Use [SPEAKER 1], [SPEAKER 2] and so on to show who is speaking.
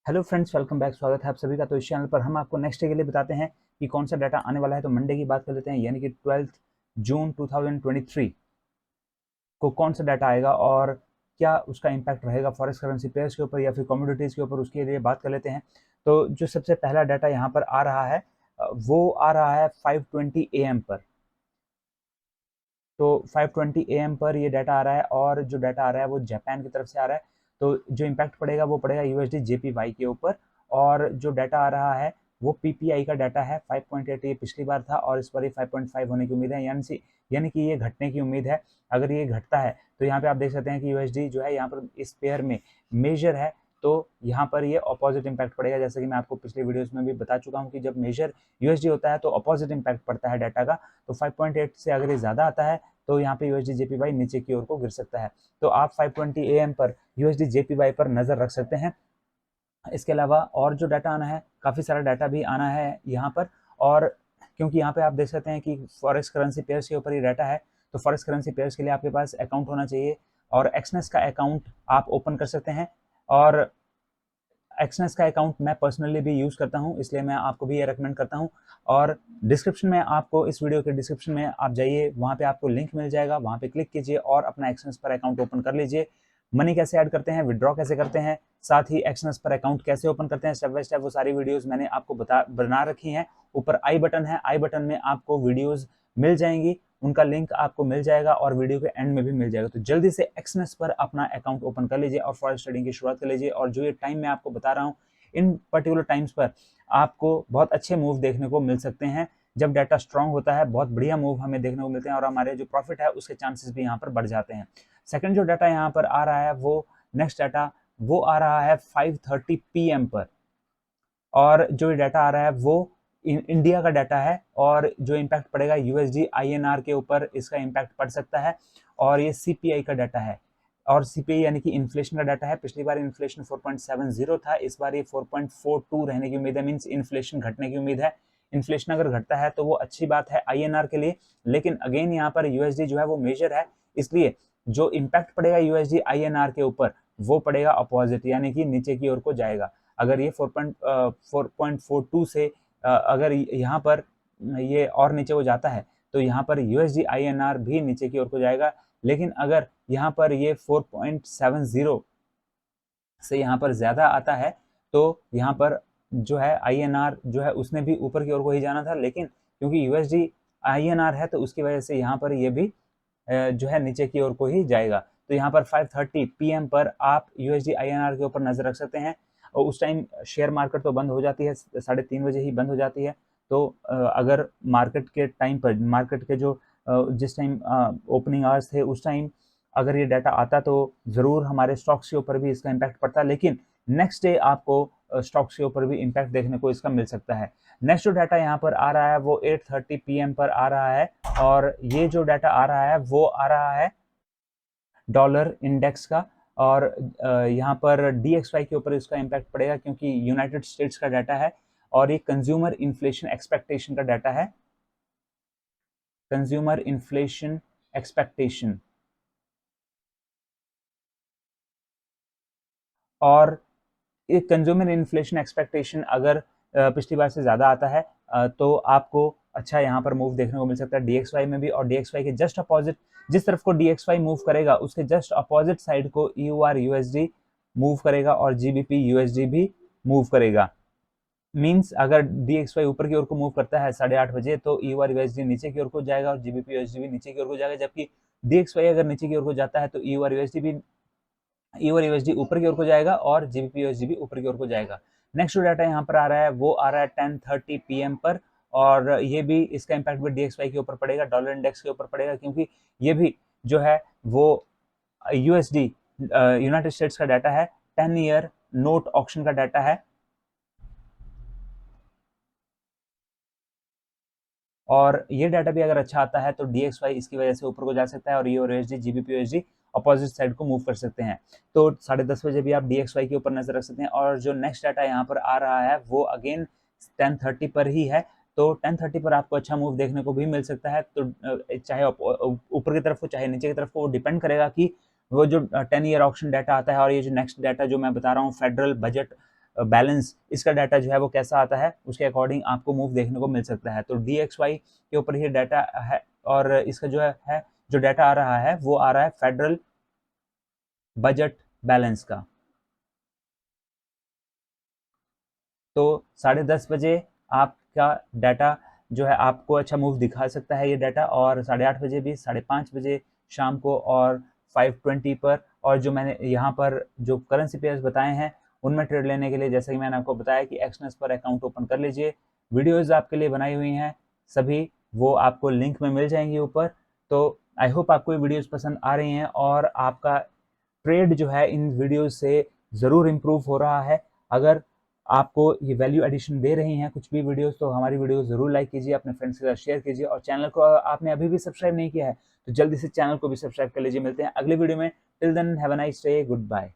[SPEAKER 1] Hello friends, welcome back. स्वागत है आप सभी का। तो इस चैनल पर हम आपको नेक्स्ट डे के लिए बताते हैं कि कौन सा डाटा आने वाला है। तो मंडे की बात कर लेते हैं, यानी कि 12 जून 2023 को कौन सा डाटा आएगा और क्या उसका इम्पैक्ट रहेगा फॉरेक्स करेंसी पेयर्स के ऊपर या फिर कमोडिटीज़ के ऊपर, उसके लिए बात कर लेते हैं। तो जो सबसे पहला डाटा यहाँ पर आ रहा है वो आ रहा है 5:20 AM पर। तो 5:20 AM पर ये डाटा आ रहा है और जो डाटा आ रहा है वो जापान की तरफ से आ रहा है। तो जो इम्पैक्ट पड़ेगा वो पड़ेगा यूएसडी जेपीवाई के ऊपर। और जो डाटा आ रहा है वो पीपीआई का डाटा है 5.8। ये पिछली बार था और इस बार ये 5.5 होने की उम्मीद है, यानी कि ये घटने की उम्मीद है। अगर ये घटता है तो यहाँ पे आप देख सकते हैं कि यूएसडी जो है यहाँ पर इस पेयर में मेजर है, तो यहाँ पर ये अपोजिट इम्पैक्ट पड़ेगा। जैसे कि मैं आपको पिछले वीडियोस में भी बता चुका हूँ कि जब मेजर यूएसडी होता है तो अपोजिट इम्पैक्ट पड़ता है डाटा का। तो 5.8 से अगर ये ज़्यादा आता है तो यहाँ पे यूएसडी जेपीवाई नीचे की ओर को गिर सकता है। तो आप 5:20 AM पर यूएसडी जेपीवाई पर नजर रख सकते हैं। इसके अलावा और जो डाटा आना है, काफ़ी सारा डाटा भी आना है यहाँ पर। और क्योंकि यहाँ पे आप देख सकते हैं कि फॉरेक्स करेंसी पेयर्स के ऊपर ये डाटा है, तो फॉरेक्स करेंसी पेयर्स के लिए आपके पास अकाउंट होना चाहिए और एक्सनेस का अकाउंट आप ओपन कर सकते हैं। और एक्सनेस का अकाउंट मैं पर्सनली भी यूज़ करता हूँ, इसलिए मैं आपको भी ये रेकमेंड करता हूँ। और डिस्क्रिप्शन में आपको, इस वीडियो के डिस्क्रिप्शन में आप जाइए, वहाँ पे आपको लिंक मिल जाएगा, वहाँ पे क्लिक कीजिए और अपना एक्सनेस पर अकाउंट ओपन कर लीजिए। मनी कैसे ऐड करते हैं, विड्रॉ कैसे करते हैं, साथ ही एक्सनेस पर अकाउंट कैसे ओपन करते हैं, स्टेप बाय स्टेप वो सारी वीडियोज़ मैंने आपको बना रखी हैं। ऊपर आई बटन है, आई बटन में आपको वीडियोज़ मिल जाएंगी, उनका लिंक आपको मिल जाएगा और वीडियो के एंड में भी मिल जाएगा। तो जल्दी से एक्सनेस पर अपना अकाउंट ओपन कर लीजिए और फॉरेक्स ट्रेडिंग की शुरुआत कर लीजिए। और जो ये टाइम मैं आपको बता रहा हूँ, इन पर्टिकुलर टाइम्स पर आपको बहुत अच्छे मूव देखने को मिल सकते हैं। जब डाटा स्ट्रांग होता है, बहुत बढ़िया मूव हमें देखने को मिलते हैं और हमारे जो प्रॉफिट है उसके चांसेस भी यहाँ पर बढ़ जाते हैं। सेकंड जो डाटा यहाँ पर आ रहा है, वो नेक्स्ट डाटा वो आ रहा है 5:30 PM पर। और जो ये डाटा आ रहा है वो इंडिया का डाटा है और जो इम्पैक्ट पड़ेगा यूएसडी आईएनआर के ऊपर, इसका इम्पैक्ट पड़ सकता है। और ये सीपीआई का डाटा है, और सीपीआई यानी कि इन्फ्लेशन का डाटा है। पिछली बार इन्फ्लेशन 4.70 था, इस बार ये 4.42 रहने की उम्मीद है, मीन्स इन्फ्लेशन घटने की उम्मीद है। इन्फ्लेशन अगर घटता है तो वो अच्छी बात है आईएनआर के लिए, लेकिन अगेन यहाँ पर यूएसडी जो है वो मेजर है, इसलिए जो इम्पैक्ट पड़ेगा यूएसडी आईएनआर के ऊपर वो पड़ेगा अपोजिट, यानी कि नीचे की ओर को जाएगा। अगर ये 4.42 से अगर यहाँ पर ये और नीचे हो जाता है तो यहाँ पर यूएसडी आईएनआर भी नीचे की ओर को जाएगा। लेकिन अगर यहाँ पर ये 4.70 से यहाँ पर ज़्यादा आता है तो यहाँ पर जो है आईएनआर जो है उसने भी ऊपर की ओर को ही जाना था, लेकिन क्योंकि यूएसडी आईएनआर है तो उसकी वजह से यहाँ पर ये भी जो है नीचे की ओर को ही जाएगा। तो यहाँ पर 5:30 PM पर आप यूएसडी आईएनआर के ऊपर नजर रख सकते हैं। और उस टाइम शेयर मार्केट तो बंद हो जाती है, 3:30 ही बंद हो जाती है। तो अगर मार्केट के टाइम पर, मार्केट के जो जिस टाइम ओपनिंग आवर्स थे उस टाइम अगर ये डाटा आता तो ज़रूर हमारे स्टॉक्स के ऊपर भी इसका इम्पैक्ट पड़ता, लेकिन नेक्स्ट डे आपको स्टॉक्स के ऊपर भी इम्पैक्ट देखने को इसका मिल सकता है। नेक्स्ट जो डाटा यहाँ पर आ रहा है वो 8:30 PM पर आ रहा है और ये जो डाटा आ रहा है वो आ रहा है डॉलर इंडेक्स का। और यहाँ पर डीएक्सवाई के ऊपर इसका इम्पैक्ट पड़ेगा क्योंकि यूनाइटेड स्टेट्स का डाटा है और ये कंज्यूमर इन्फ्लेशन एक्सपेक्टेशन का डाटा है। कंज्यूमर इन्फ्लेशन एक्सपेक्टेशन, और ये कंज्यूमर इन्फ्लेशन एक्सपेक्टेशन अगर पिछली बार से ज़्यादा आता है तो आपको अच्छा यहाँ पर मूव देखने को मिल सकता है डीएक्सवाई में भी। और डीएक्सवाई के जस्ट अपोजिट, जिस तरफ को डीएक्सवाई मूव करेगा उसके जस्ट अपोजिट साइड को ईयूआर यूएसडी मूव करेगा और जीबीपी यूएसडी भी मूव करेगा। मीन्स अगर डीएक्सवाई ऊपर की ओर को मूव करता है 8:30 बजे तो ईयूआर यूएसडी नीचे की ओर को जाएगा और जीबीपी यूएसडी भी नीचे की ओर को जाएगा, जबकि डीएक्सवाई अगर नीचे की ओर को जाता है तो ईयूआर यूएसडी भी यूएसडी ऊपर की ओर को जाएगा और जीबीपी यूएसडी भी ऊपर की ओर को जाएगा। नेक्स्ट जो डाटा यहाँ पर आ रहा है वो आ रहा है 10:30 PM पर और ये भी, इसका इम्पैक्ट भी डीएक्सवाई के ऊपर पड़ेगा, डॉलर इंडेक्स के ऊपर पड़ेगा, क्योंकि ये भी जो है वो यूएसडी यूनाइटेड स्टेट्स का डाटा है, 10 ईयर नोट ऑक्शन का डाटा है। और ये डाटा भी अगर अच्छा आता है तो डीएक्सवाई इसकी वजह से ऊपर को जा सकता है और USD GBP USD opposite side को मूव कर सकते हैं। तो 10:30 बजे भी आप डीएक्सवाई के ऊपर नजर रख सकते हैं। और जो नेक्स्ट डाटा यहाँ पर आ रहा है वो अगेन 10:30 पर ही है, तो 10:30 पर आपको अच्छा मूव देखने को भी मिल सकता है। तो चाहे ऊपर की तरफ हो चाहे नीचे की तरफ हो, वो डिपेंड करेगा कि वो जो 10 ईयर ऑक्शन डाटा आता है और ये जो नेक्स्ट डाटा जो मैं बता रहा हूँ फेडरल बजट बैलेंस, इसका डाटा जो है वो कैसा आता है, उसके अकॉर्डिंग आपको मूव देखने को मिल सकता है। तो DXY के ऊपर ये डाटा है और इसका जो है जो डाटा आ रहा है वो आ रहा है फेडरल बजट बैलेंस का। तो 10:30 बजे आपका डाटा जो है आपको अच्छा मूव दिखा सकता है ये डाटा, और 8:30 बजे भी, 5:30 बजे शाम को, और 5:20 पर। और जो मैंने यहाँ पर जो करेंसी पेयर्स बताए हैं उनमें ट्रेड लेने के लिए, जैसे कि मैंने आपको बताया कि एक्सनेस पर अकाउंट ओपन कर लीजिए। वीडियोज़ आपके लिए बनाई हुई हैं सभी, वो आपको लिंक में मिल जाएंगी ऊपर। तो आई होप आपको ये वीडियोज़ पसंद आ रही हैं और आपका ट्रेड जो है इन वीडियो से ज़रूर इम्प्रूव हो रहा है। अगर आपको ये वैल्यू एडिशन दे रही हैं कुछ भी वीडियोस, तो हमारी वीडियो ज़रूर लाइक कीजिए, अपने फ्रेंड्स के साथ शेयर कीजिए, और चैनल को आपने अभी भी सब्सक्राइब नहीं किया है तो जल्दी से चैनल को भी सब्सक्राइब कर लीजिए। मिलते हैं अगले वीडियो में। Till then have a nice day, good bye.